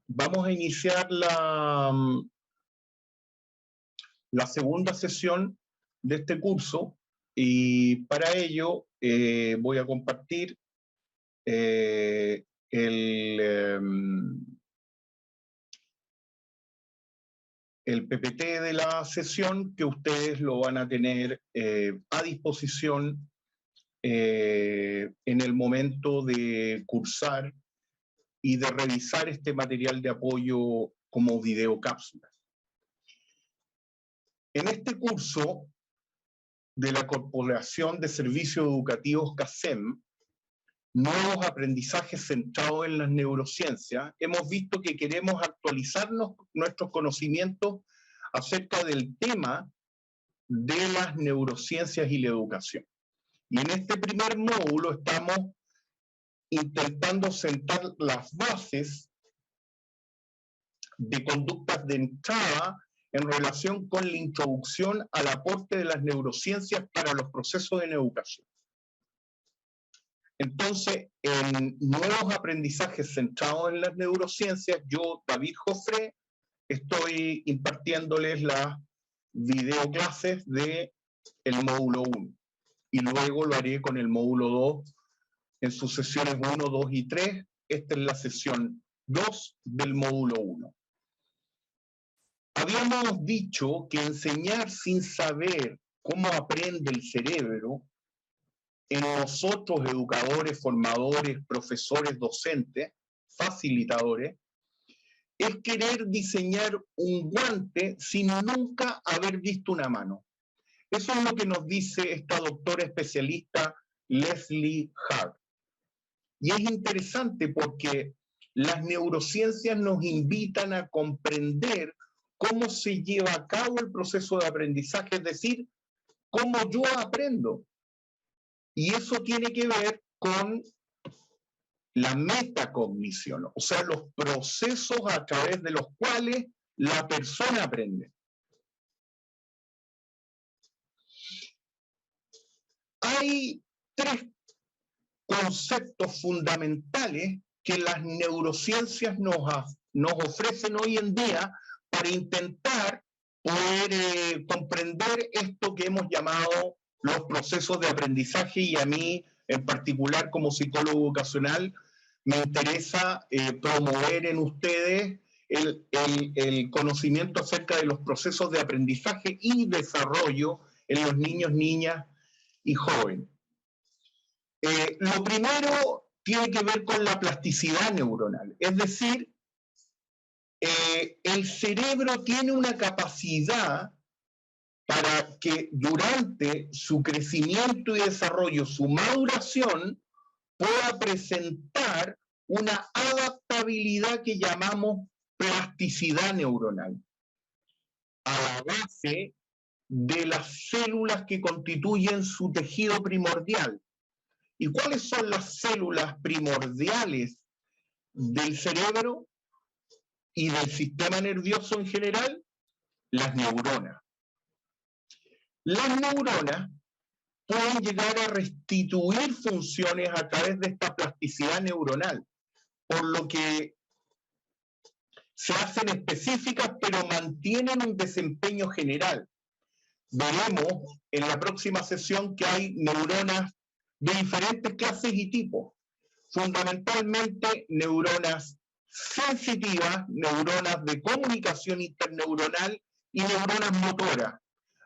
vamos a iniciar la segunda sesión de este curso y para ello voy a compartir el PPT de la sesión, que ustedes lo van a tener a disposición en el momento de cursar y de revisar este material de apoyo como videocápsulas. En este curso de la Corporación de Servicios Educativos CASEM, Nuevos Aprendizajes Centrados en las Neurociencias, hemos visto que queremos actualizarnos nuestros conocimientos acerca del tema de las neurociencias y la educación. Y en este primer módulo estamos intentando sentar las bases de conductas de entrada en relación con la introducción al aporte de las neurociencias para los procesos de educación. Entonces, en Nuevos Aprendizajes Centrados en las Neurociencias, yo, David Jofré, estoy impartiéndoles las videoclases del módulo 1. Y luego lo haré con el módulo 2 en sus sesiones 1, 2 y 3. Esta es la sesión 2 del módulo 1. Habíamos dicho que enseñar sin saber cómo aprende el cerebro en nosotros, educadores, formadores, profesores, docentes, facilitadores, es querer diseñar un guante sin nunca haber visto una mano. Eso es lo que nos dice esta doctora especialista Leslie Hart. Y es interesante porque las neurociencias nos invitan a comprender cómo se lleva a cabo el proceso de aprendizaje, es decir, cómo yo aprendo. Y eso tiene que ver con la metacognición, o sea, los procesos a través de los cuales la persona aprende. Hay tres conceptos fundamentales que las neurociencias nos ofrecen hoy en día para intentar poder comprender esto que hemos llamado los procesos de aprendizaje, y a mí en particular como psicólogo educacional me interesa promover en ustedes el conocimiento acerca de los procesos de aprendizaje y desarrollo en los niños, niñas y jóvenes. Lo primero tiene que ver con la plasticidad neuronal, es decir, el cerebro tiene una capacidad para que durante su crecimiento y desarrollo, su maduración, pueda presentar una adaptabilidad que llamamos plasticidad neuronal, a la base de las células que constituyen su tejido primordial. ¿Y cuáles son las células primordiales del cerebro y del sistema nervioso en general? Las neuronas. Las neuronas pueden llegar a restituir funciones a través de esta plasticidad neuronal, por lo que se hacen específicas pero mantienen un desempeño general. Veremos en la próxima sesión que hay neuronas de diferentes clases y tipos, fundamentalmente neuronas sensitivas, neuronas de comunicación interneuronal y neuronas motoras.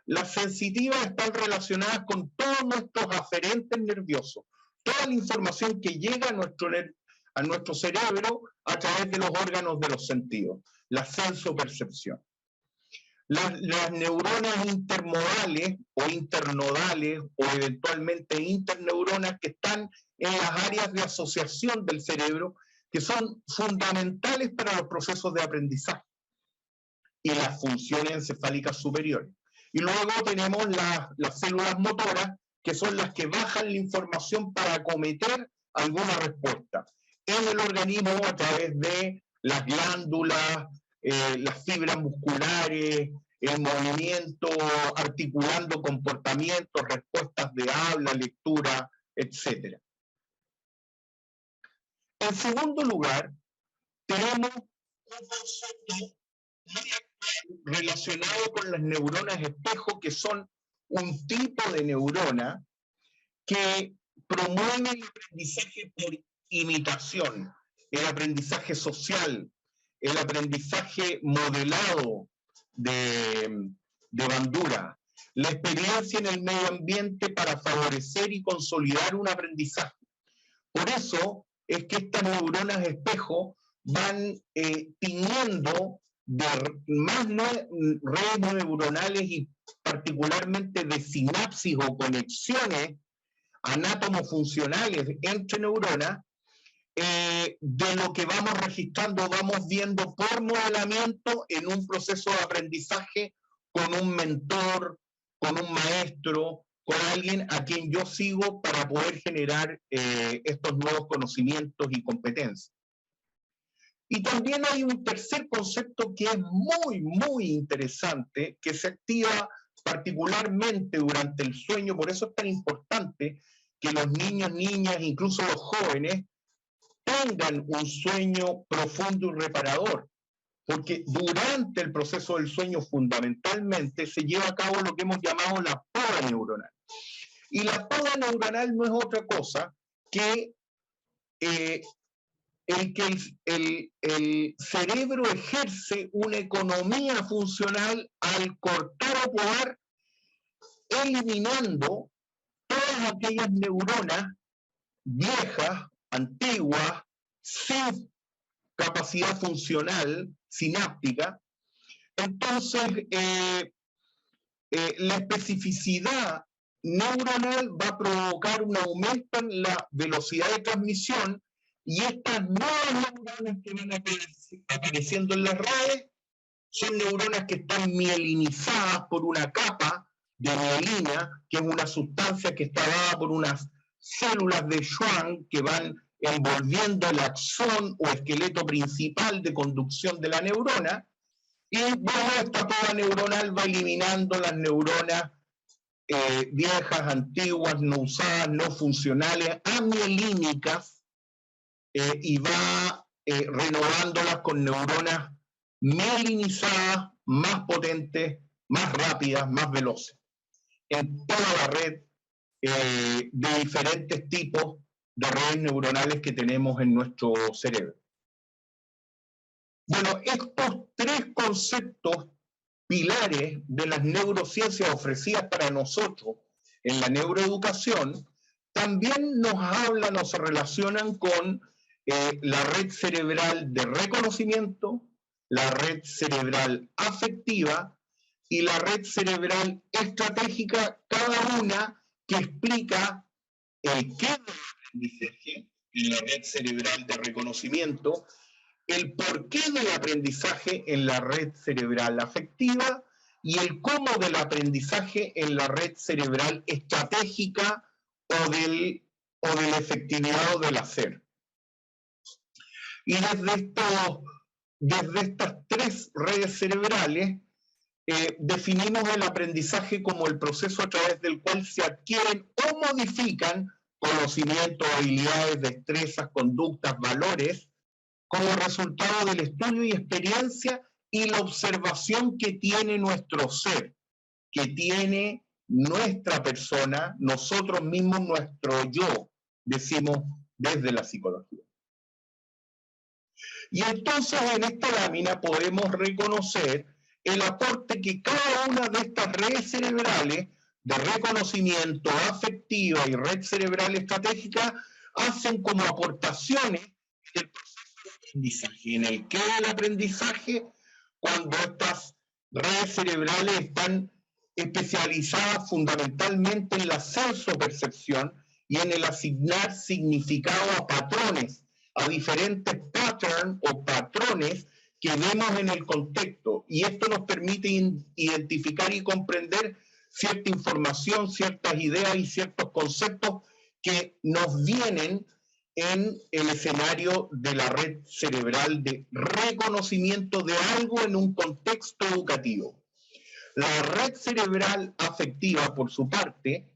Las sensitivas están relacionadas con todos nuestros aferentes nerviosos, toda la información que llega a nuestro cerebro a través de los órganos de los sentidos, la sensopercepción. Las neuronas intermodales o internodales o eventualmente interneuronas que están en las áreas de asociación del cerebro, que son fundamentales para los procesos de aprendizaje y las funciones encefálicas superiores. Y luego tenemos las células motoras, que son las que bajan la información para acometer alguna respuesta en el organismo a través de las glándulas, las fibras musculares, el movimiento, articulando comportamientos, respuestas de habla, lectura, etc. En segundo lugar, tenemos un concepto relacionado con las neuronas espejo, que son un tipo de neurona que promueve el aprendizaje por imitación, el aprendizaje social, el aprendizaje modelado de Bandura, la experiencia en el medio ambiente para favorecer y consolidar un aprendizaje. Por eso es que estas neuronas espejo van tiñendo de más redes neuronales y particularmente de sinapsis o conexiones anátomo-funcionales entre neuronas, de lo que vamos registrando, vamos viendo por modelamiento en un proceso de aprendizaje con un mentor, con un maestro, con alguien a quien yo sigo para poder generar estos nuevos conocimientos y competencias. Y también hay un tercer concepto que es muy, muy interesante, que se activa particularmente durante el sueño. Por eso es tan importante que los niños, niñas, incluso los jóvenes, tengan un sueño profundo y reparador, porque durante el proceso del sueño fundamentalmente se lleva a cabo lo que hemos llamado la poda neuronal. Y la poda neuronal no es otra cosa que el cerebro ejerce una economía funcional al cortar o podar, eliminando todas aquellas neuronas viejas, antiguas, sin capacidad funcional sináptica. Entonces, la especificidad neuronal va a provocar un aumento en la velocidad de transmisión, y estas nuevas neuronas que van apareciendo en las redes son neuronas que están mielinizadas por una capa de mielina, que es una sustancia que está dada por unas células de Schwann que van envolviendo el axón o esqueleto principal de conducción de la neurona, y bueno, esta poda neuronal va eliminando las neuronas viejas, antiguas, no usadas, no funcionales, amielínicas, y va renovándolas con neuronas mielinizadas, más potentes, más rápidas, más veloces, en toda la red de diferentes tipos de redes neuronales que tenemos en nuestro cerebro. Bueno, estos tres conceptos pilares de las neurociencias ofrecidas para nosotros en la neuroeducación también nos hablan o se relacionan con la red cerebral de reconocimiento, la red cerebral afectiva y la red cerebral estratégica, cada una que explica el qué del aprendizaje en la red cerebral de reconocimiento, el porqué del aprendizaje en la red cerebral afectiva y el cómo del aprendizaje en la red cerebral estratégica o de la efectividad o del hacer. Y desde estas tres redes cerebrales definimos el aprendizaje como el proceso a través del cual se adquieren o modifican conocimientos, habilidades, destrezas, conductas, valores, como resultado del estudio y experiencia y la observación que tiene nuestro ser, que tiene nuestra persona, nosotros mismos, nuestro yo, decimos desde la psicología. Y entonces en esta lámina podemos reconocer el aporte que cada una de estas redes cerebrales de reconocimiento, afectiva y red cerebral estratégica hacen como aportaciones del proceso de aprendizaje, en el que el aprendizaje, cuando estas redes cerebrales están especializadas fundamentalmente en la sensopercepción y en el asignar significado a patrones, a diferentes patterns o patrones que vemos en el contexto, y esto nos permite identificar y comprender cierta información, ciertas ideas y ciertos conceptos que nos vienen en el escenario de la red cerebral de reconocimiento de algo en un contexto educativo. La red cerebral afectiva, por su parte,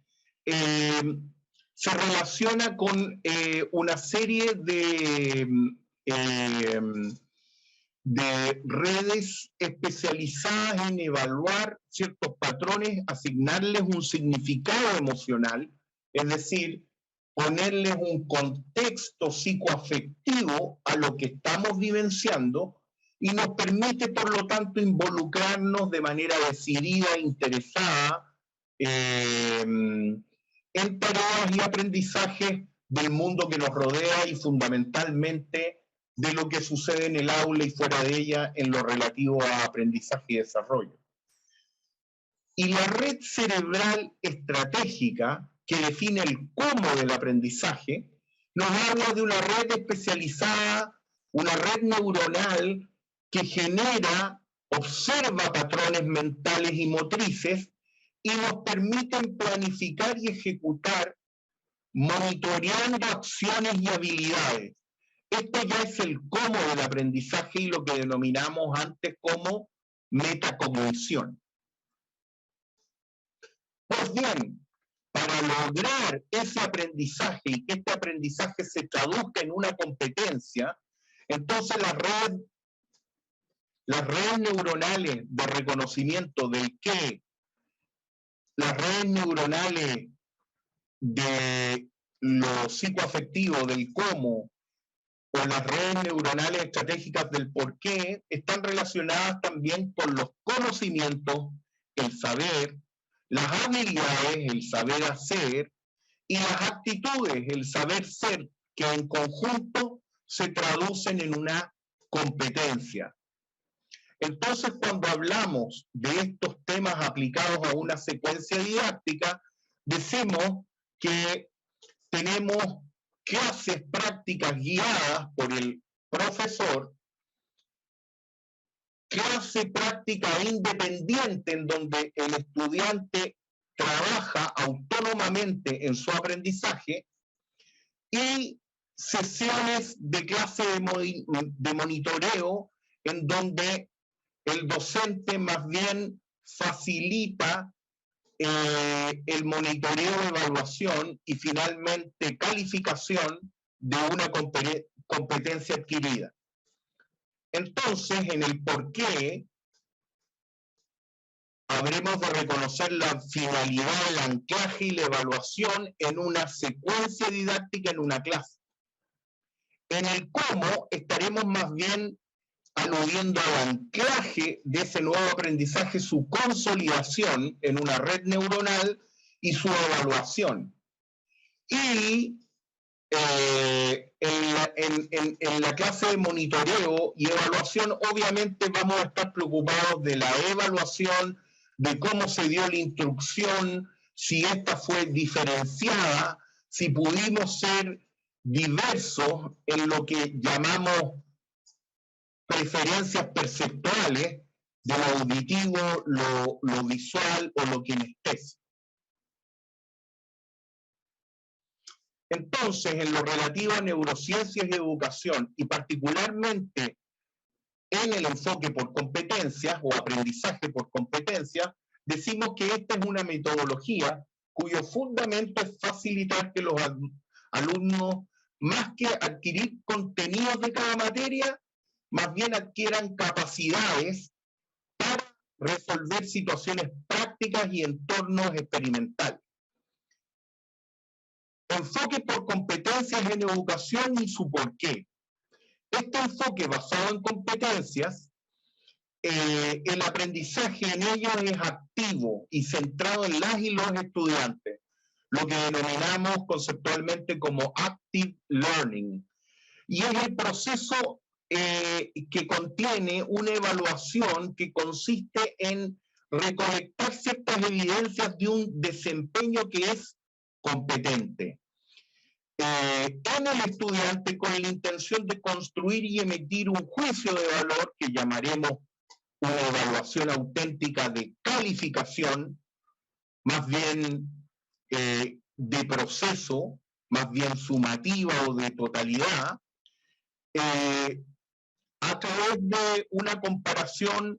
se relaciona con una serie de redes especializadas en evaluar ciertos patrones, asignarles un significado emocional, es decir, ponerles un contexto psicoafectivo a lo que estamos vivenciando y nos permite, por lo tanto, involucrarnos de manera decidida e interesada en tareas y aprendizajes del mundo que nos rodea y fundamentalmente de lo que sucede en el aula y fuera de ella en lo relativo a aprendizaje y desarrollo. Y la red cerebral estratégica, que define el cómo del aprendizaje, nos habla de una red especializada, una red neuronal que genera, observa patrones mentales y motrices y nos permiten planificar y ejecutar monitoreando acciones y habilidades. Esto ya es el cómo del aprendizaje y lo que denominamos antes como metacognición. Pues bien, para lograr ese aprendizaje y que este aprendizaje se traduzca en una competencia, entonces las redes neuronales de reconocimiento del qué, las redes neuronales de lo psicoafectivo, del cómo, o las redes neuronales estratégicas del por qué, están relacionadas también con los conocimientos, el saber, las habilidades, el saber hacer, y las actitudes, el saber ser, que en conjunto se traducen en una competencia. Entonces, cuando hablamos de estos temas aplicados a una secuencia didáctica, decimos que tenemos clases prácticas guiadas por el profesor, clase práctica independiente en donde el estudiante trabaja autónomamente en su aprendizaje y sesiones de clase de monitoreo en donde el docente más bien facilita el monitoreo de evaluación y finalmente calificación de una competencia adquirida. Entonces, en el por qué, habremos de reconocer la finalidad, el anclaje y la evaluación en una secuencia didáctica en una clase. En el cómo estaremos más bien aludiendo al anclaje de ese nuevo aprendizaje, su consolidación en una red neuronal y su evaluación. Y en la clase de monitoreo y evaluación, obviamente vamos a estar preocupados de la evaluación, de cómo se dio la instrucción, si esta fue diferenciada, si pudimos ser diversos en lo que llamamos preferencias perceptuales de lo auditivo, lo visual o lo kinestésico. Entonces, en lo relativo a neurociencias y educación, y particularmente en el enfoque por competencias o aprendizaje por competencias, decimos que esta es una metodología cuyo fundamento es facilitar que los alumnos, más que adquirir contenidos de cada materia, más bien adquieran capacidades para resolver situaciones prácticas y entornos experimentales. Enfoque por competencias en educación y su porqué. Este enfoque basado en competencias, el aprendizaje en ellos es activo y centrado en las y los estudiantes, lo que denominamos conceptualmente como active learning. Y es el proceso que contiene una evaluación que consiste en recolectar ciertas evidencias de un desempeño que es competente en el estudiante con la intención de construir y emitir un juicio de valor que llamaremos una evaluación auténtica de calificación, más bien de proceso, más bien sumativa o de totalidad, a través de una comparación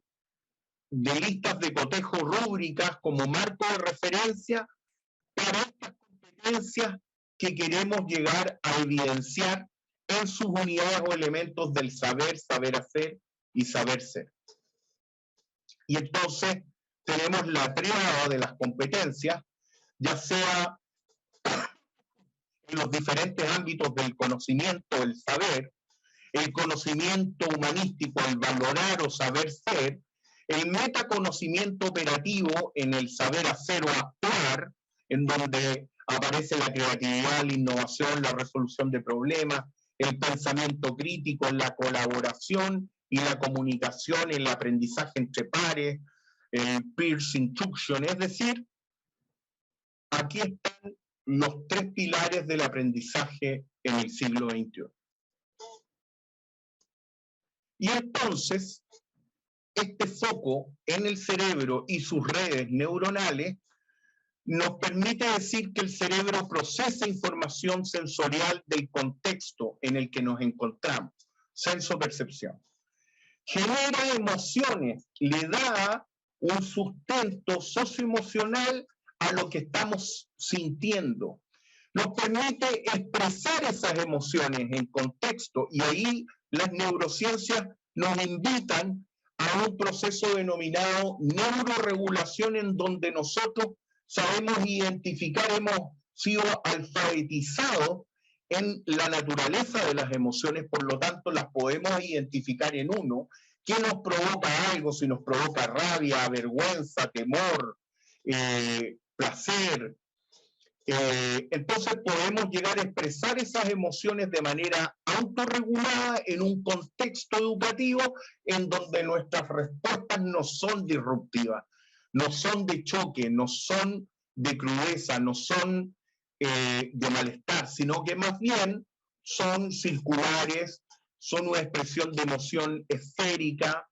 de listas de cotejo rúbricas como marco de referencia para estas competencias que queremos llegar a evidenciar en sus unidades o elementos del saber, saber hacer y saber ser. Y entonces tenemos la tríada de las competencias, ya sea en los diferentes ámbitos del conocimiento, el saber, el conocimiento humanístico, el valorar o saber ser, el metaconocimiento operativo en el saber hacer o actuar, en donde aparece la creatividad, la innovación, la resolución de problemas, el pensamiento crítico, la colaboración y la comunicación, el aprendizaje entre pares, el peer instruction, es decir, aquí están los tres pilares del aprendizaje en el siglo XXI. Y entonces, este foco en el cerebro y sus redes neuronales nos permite decir que el cerebro procesa información sensorial del contexto en el que nos encontramos, sensopercepción. Genera emociones, le da un sustento socioemocional a lo que estamos sintiendo. Nos permite expresar esas emociones en contexto y ahí las neurociencias nos invitan a un proceso denominado neuroregulación en donde nosotros sabemos identificar, hemos sido alfabetizados en la naturaleza de las emociones, por lo tanto las podemos identificar en uno, qué nos provoca algo, si nos provoca rabia, vergüenza, temor, placer. Entonces podemos llegar a expresar esas emociones de manera autorregulada en un contexto educativo en donde nuestras respuestas no son disruptivas, no son de choque, no son de crudeza, no son de malestar, sino que más bien son circulares, son una expresión de emoción esférica,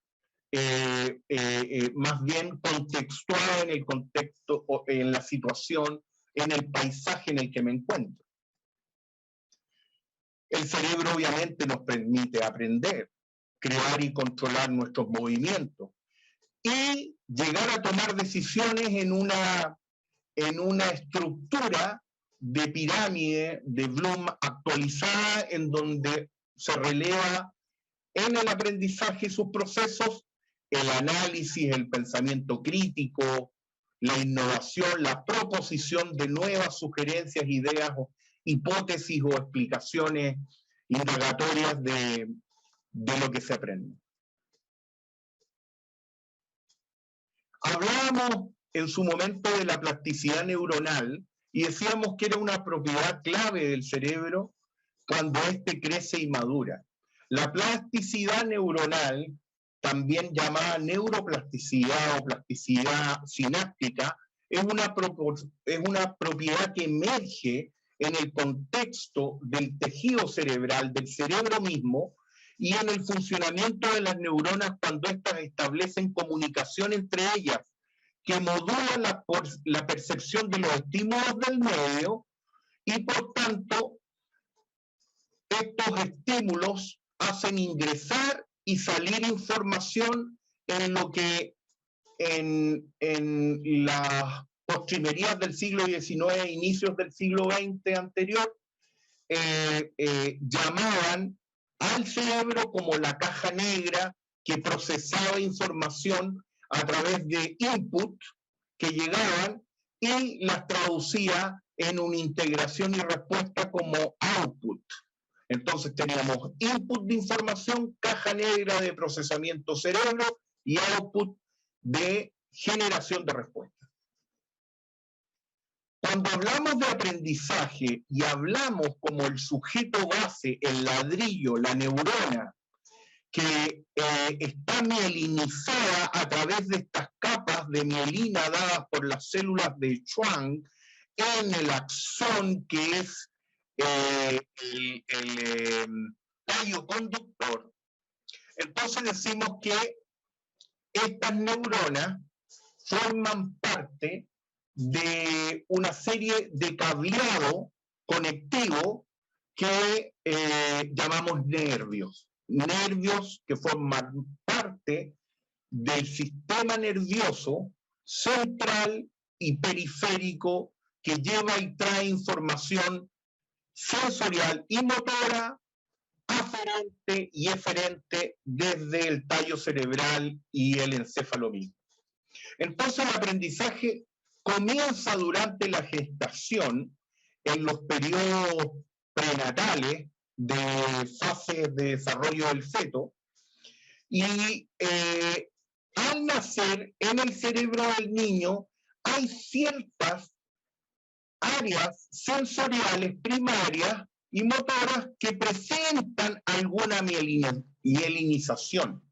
más bien contextuada en el contexto, en la situación, en el paisaje en el que me encuentro. El cerebro obviamente nos permite aprender, crear y controlar nuestros movimientos y llegar a tomar decisiones en una estructura de pirámide de Bloom actualizada en donde se releva en el aprendizaje y sus procesos el análisis, el pensamiento crítico, la innovación, la proposición de nuevas sugerencias, ideas, hipótesis o explicaciones indagatorias de lo que se aprende. Hablábamos en su momento de la plasticidad neuronal y decíamos que era una propiedad clave del cerebro cuando éste crece y madura. La plasticidad neuronal, también llamada neuroplasticidad o plasticidad sináptica, es una propiedad que emerge en el contexto del tejido cerebral, del cerebro mismo, y en el funcionamiento de las neuronas cuando éstas establecen comunicación entre ellas, que modula la percepción de los estímulos del medio y por tanto estos estímulos hacen ingresar y salir información en lo que en las postrimerías del siglo XIX e inicios del siglo XX anterior llamaban al cerebro como la caja negra que procesaba información a través de input que llegaban y las traducía en una integración y respuesta como output. Entonces teníamos input de información, caja negra de procesamiento cerebro y output de generación de respuesta. Cuando hablamos de aprendizaje y hablamos como el sujeto base, el ladrillo, la neurona, que está mielinizada a través de estas capas de mielina dadas por las células de Schwann en el axón, que es el tallo conductor. Entonces decimos que estas neuronas forman parte de una serie de cableado conectivo que llamamos nervios. Nervios que forman parte del sistema nervioso central y periférico que lleva y trae información sensorial y motora, aferente y eferente desde el tallo cerebral y el encéfalo mismo. Entonces el aprendizaje comienza durante la gestación, en los periodos prenatales de fases de desarrollo del feto, y al nacer en el cerebro del niño hay ciertas áreas sensoriales primarias y motoras que presentan alguna mielinización,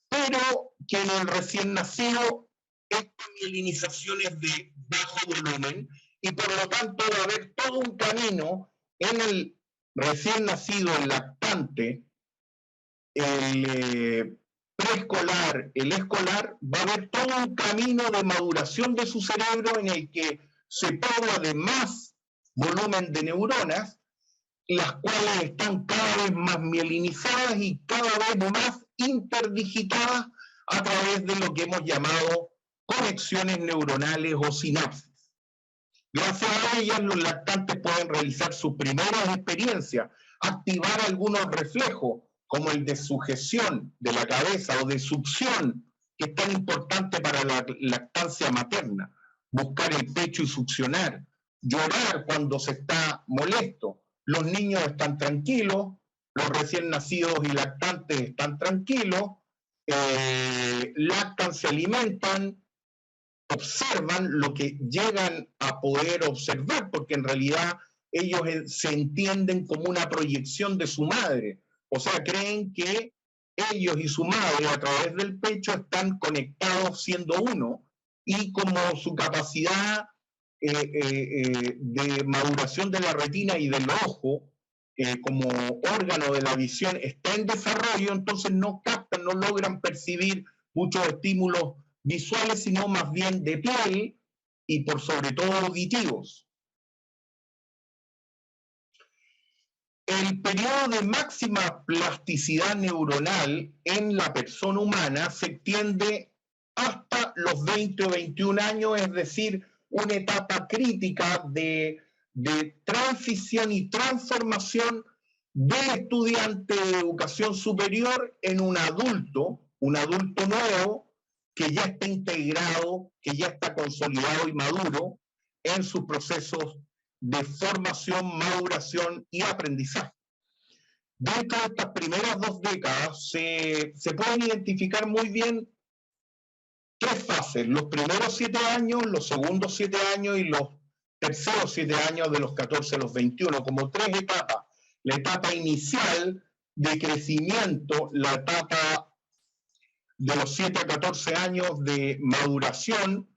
pero que en el recién nacido esta mielinización es de bajo volumen y por lo tanto va a haber todo un camino en el recién nacido, el lactante, el preescolar, el escolar, va a haber todo un camino de maduración de su cerebro en el que se pobla de más volumen de neuronas, las cuales están cada vez más mielinizadas y cada vez más interdigitadas a través de lo que hemos llamado conexiones neuronales o sinapsis. Gracias a ellas, los lactantes pueden realizar sus primeras experiencias, activar algunos reflejos, como el de sujeción de la cabeza o de succión, que es tan importante para la lactancia materna, buscar el pecho y succionar, llorar cuando se está molesto. Los niños están tranquilos, los recién nacidos y lactantes están tranquilos, lactan, se alimentan, observan lo que llegan a poder observar, porque en realidad ellos se entienden como una proyección de su madre. O sea, creen que ellos y su madre a través del pecho están conectados siendo uno, y como su capacidad de maduración de la retina y del ojo como órgano de la visión está en desarrollo, entonces no captan, no logran percibir muchos estímulos visuales, sino más bien de piel y por sobre todo auditivos. El periodo de máxima plasticidad neuronal en la persona humana se extiende hasta los 20 o 21 años, es decir, una etapa crítica de transición y transformación del estudiante de educación superior en un adulto nuevo, que ya está integrado, que ya está consolidado y maduro en sus procesos de formación, maduración y aprendizaje. Dentro de estas primeras 2 décadas se pueden identificar muy bien 3 fases: los primeros 7 años, los segundos 7 años y los terceros 7 años, de los 14 a los 21, como 3 etapas. La etapa inicial de crecimiento, la etapa de los 7 a 14 años de maduración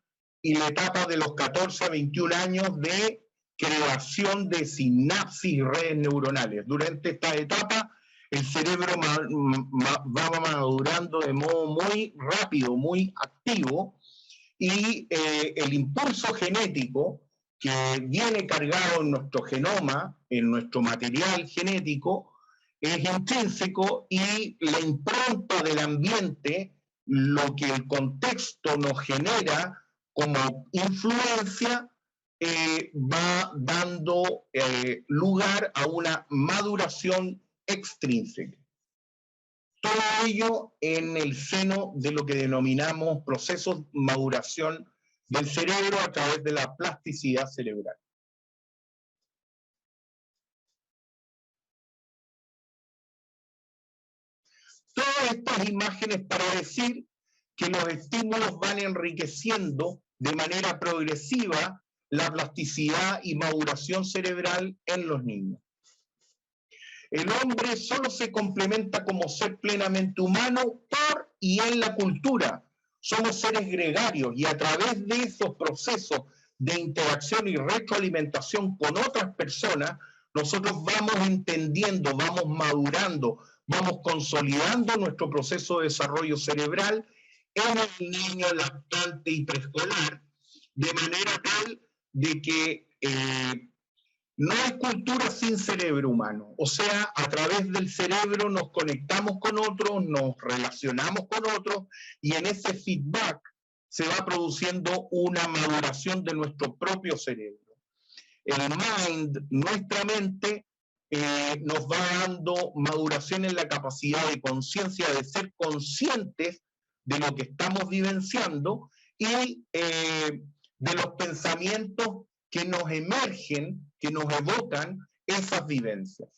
y la etapa de los 14 a 21 años de creación de sinapsis y redes neuronales. Durante esta etapa, el cerebro va madurando de modo muy rápido, muy activo, y el impulso genético que viene cargado en nuestro genoma, en nuestro material genético, es intrínseco, y la impronta del ambiente, lo que el contexto nos genera como influencia, va dando lugar a una maduración extrínseca. Todo ello en el seno de lo que denominamos procesos de maduración del cerebro a través de la plasticidad cerebral. Todas estas imágenes para decir que los estímulos van enriqueciendo de manera progresiva la plasticidad y maduración cerebral en los niños. El hombre solo se complementa como ser plenamente humano por y en la cultura. Somos seres gregarios, y a través de esos procesos de interacción y retroalimentación con otras personas, nosotros vamos entendiendo, vamos madurando, vamos consolidando nuestro proceso de desarrollo cerebral en el niño lactante y preescolar, de manera tal de que no hay cultura sin cerebro humano. O sea, a través del cerebro nos conectamos con otros, nos relacionamos con otros, y en ese feedback se va produciendo una maduración de nuestro propio cerebro. el mind, nuestra mente, nos va dando maduración en la capacidad de conciencia, de ser conscientes de lo que estamos vivenciando y de los pensamientos que nos emergen, que nos evocan esas vivencias.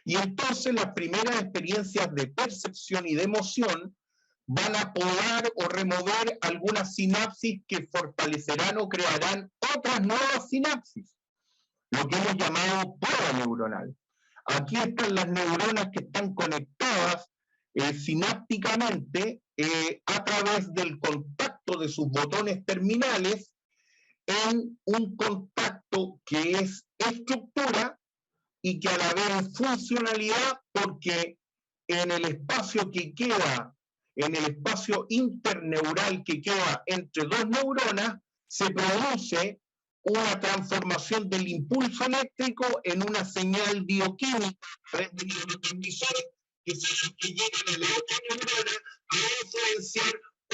Y entonces las primeras experiencias de percepción y de emoción van a podar o remover algunas sinapsis que fortalecerán o crearán otras nuevas sinapsis, lo que hemos llamado poda neuronal. Aquí están las neuronas que están conectadas sinápticamente a través del contacto de sus botones terminales en un contacto que es estructura y que a la vez es funcionalidad, porque en el espacio que queda, en el espacio interneural que queda entre dos neuronas, se produce una transformación del impulso eléctrico en una señal bioquímica que llegan a la otra neurona a influenciar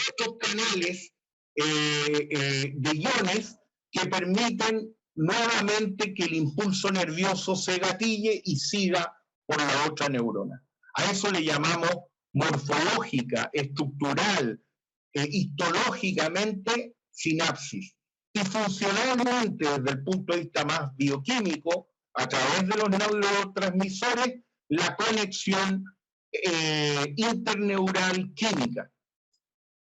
otros canales de iones que permiten nuevamente que el impulso nervioso se gatille y siga por la otra neurona. A eso le llamamos morfológica, estructural, histológicamente sinapsis. Y funcionalmente, desde el punto de vista más bioquímico, a través de los neurotransmisores, la conexión interneural química,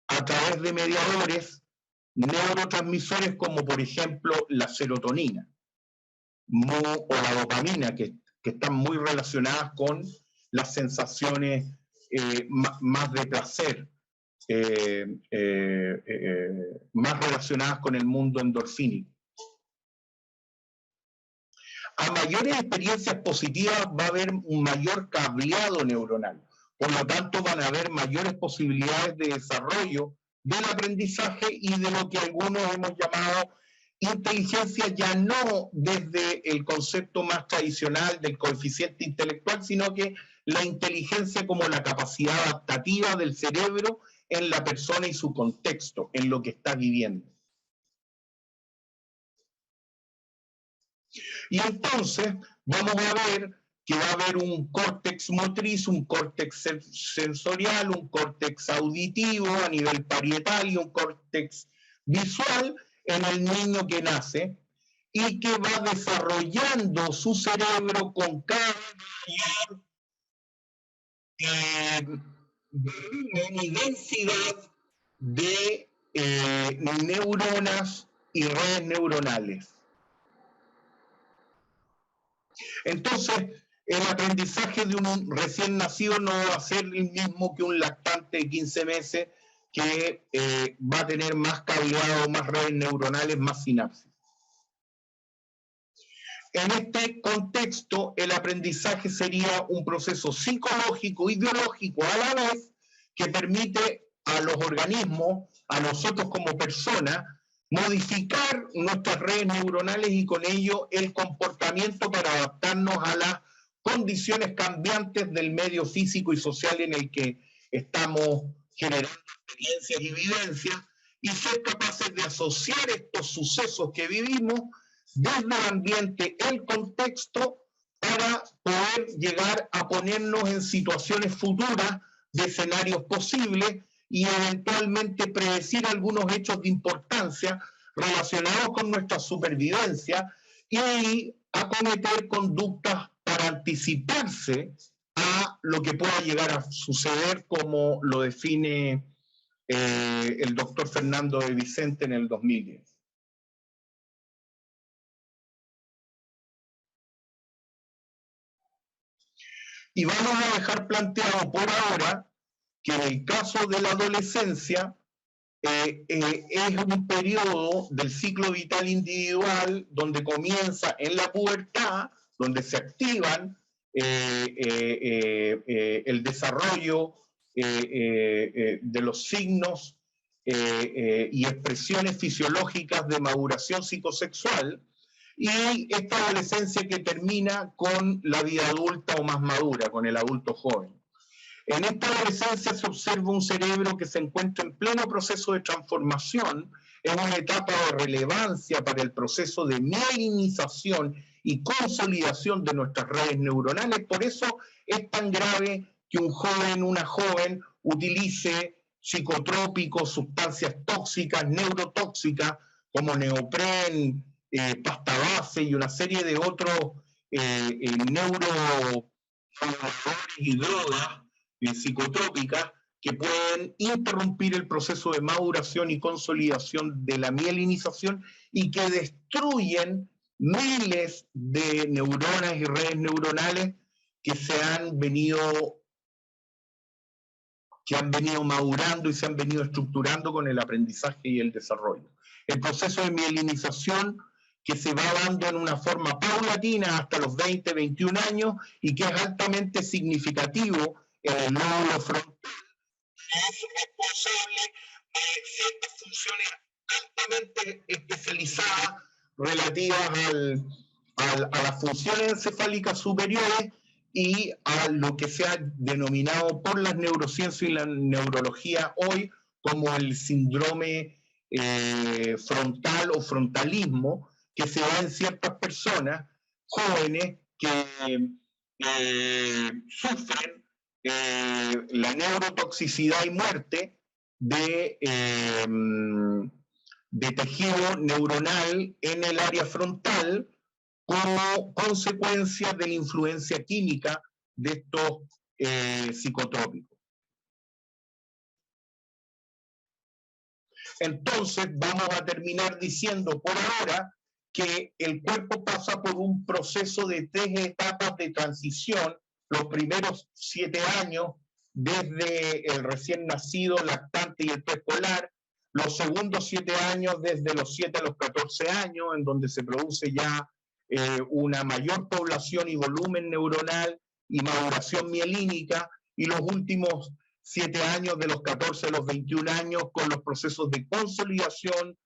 a través de mediadores neurotransmisores como por ejemplo la serotonina o la dopamina, que están muy relacionadas con las sensaciones más de placer, más relacionadas con el mundo endorfínico. A mayores experiencias positivas va a haber un mayor cableado neuronal, por lo tanto van a haber mayores posibilidades de desarrollo del aprendizaje y de lo que algunos hemos llamado inteligencia, ya no desde el concepto más tradicional del coeficiente intelectual, sino que la inteligencia como la capacidad adaptativa del cerebro en la persona y su contexto, en lo que está viviendo. Y entonces vamos a ver que va a haber un córtex motriz, un córtex sensorial, un córtex auditivo a nivel parietal y un córtex visual en el niño que nace y que va desarrollando su cerebro con cada volumen y densidad de neuronas y redes neuronales. Entonces, el aprendizaje de un recién nacido no va a ser el mismo que un lactante de 15 meses que va a tener más cableado, más redes neuronales, más sinapsis. En este contexto, el aprendizaje sería un proceso psicológico y biológico a la vez que permite a los organismos, a nosotros como personas, modificar nuestras redes neuronales y con ello el comportamiento para adaptarnos a las condiciones cambiantes del medio físico y social en el que estamos generando experiencias y vivencias y ser capaces de asociar estos sucesos que vivimos desde el ambiente, el contexto, para poder llegar a ponernos en situaciones futuras de escenarios posibles y eventualmente predecir algunos hechos de importancia relacionados con nuestra supervivencia y acometer conductas para anticiparse a lo que pueda llegar a suceder, como lo define el doctor Fernando de Vicente en el 2010. Y vamos a dejar planteado por ahora que en el caso de la adolescencia es un periodo del ciclo vital individual donde comienza en la pubertad, donde se activan el desarrollo de los signos y expresiones fisiológicas de maduración psicosexual, y esta adolescencia que termina con la vida adulta o más madura, con el adulto joven. En esta adolescencia se observa un cerebro que se encuentra en pleno proceso de transformación es una etapa de relevancia para el proceso de mielinización y consolidación de nuestras redes neuronales. Por eso es tan grave que un joven, una joven, utilice psicotrópicos, sustancias tóxicas, neurotóxicas, como neopren, pasta base y una serie de otros neuromoduladores y drogas psicotrópicas que pueden interrumpir el proceso de maduración y consolidación de la mielinización y que destruyen miles de neuronas y redes neuronales que han venido madurando y se han venido estructurando con el aprendizaje y el desarrollo. El proceso de mielinización que se va dando en una forma paulatina hasta los 20, 21 años y que es altamente significativo en el lóbulo frontal, es responsable de ciertas funciones altamente especializadas relativas a las funciones encefálicas superiores y a lo que se ha denominado por las neurociencias y la neurología hoy como el síndrome frontal o frontalismo, que se da en ciertas personas jóvenes que sufren la neurotoxicidad y muerte de tejido neuronal en el área frontal como consecuencia de la influencia química de estos psicotrópicos. Entonces, vamos a terminar diciendo por ahora que el cuerpo pasa por un proceso de 3 etapas de transición, los primeros 7 años, desde el recién nacido, lactante y el preescolar, los segundos 7 años desde los 7 a los 14 años, en donde se produce ya una mayor población y volumen neuronal y maduración mielínica, y los últimos 7 años de los 14 a los 21 años con los procesos de consolidación,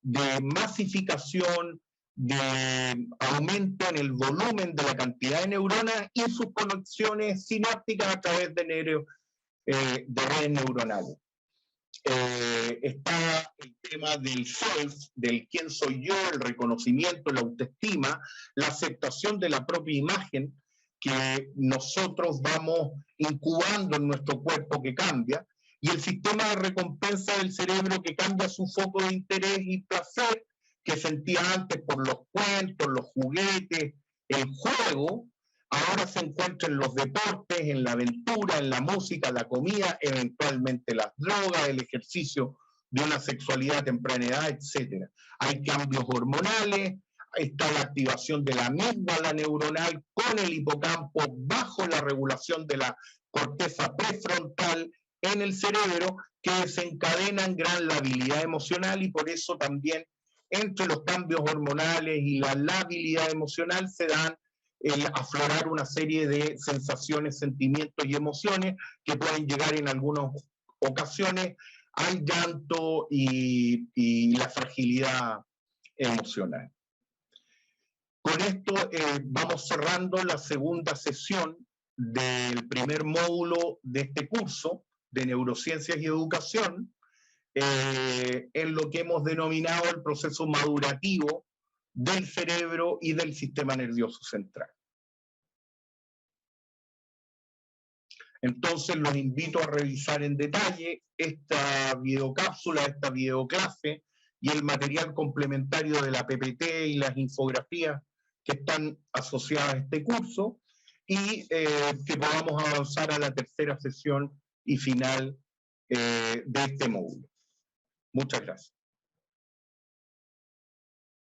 de masificación, de aumento en el volumen de la cantidad de neuronas y sus conexiones sinápticas a través de redes neuronales. Está el tema del self, del quién soy yo, el reconocimiento, la autoestima, la aceptación de la propia imagen que nosotros vamos incubando en nuestro cuerpo que cambia, y el sistema de recompensa del cerebro que cambia su foco de interés y placer que sentía antes por los cuentos, los juguetes, el juego, ahora se encuentra en los deportes, en la aventura, en la música, la comida, eventualmente las drogas, el ejercicio de una sexualidad a temprana edad, etc. Hay cambios hormonales, está la activación de la amígdala neuronal con el hipocampo bajo la regulación de la corteza prefrontal en el cerebro que desencadenan gran labilidad emocional, y por eso también entre los cambios hormonales y la labilidad emocional se dan el aflorar una serie de sensaciones, sentimientos y emociones que pueden llegar en algunas ocasiones al llanto y la fragilidad emocional. Con esto vamos cerrando la segunda sesión del primer módulo de este curso de Neurociencias y Educación, en lo que hemos denominado el proceso madurativo del cerebro y del sistema nervioso central. Entonces los invito a revisar en detalle esta videocápsula, esta videoclase y el material complementario de la PPT y las infografías que están asociadas a este curso, y que podamos avanzar a la tercera sesión y final de este módulo. Muchas gracias.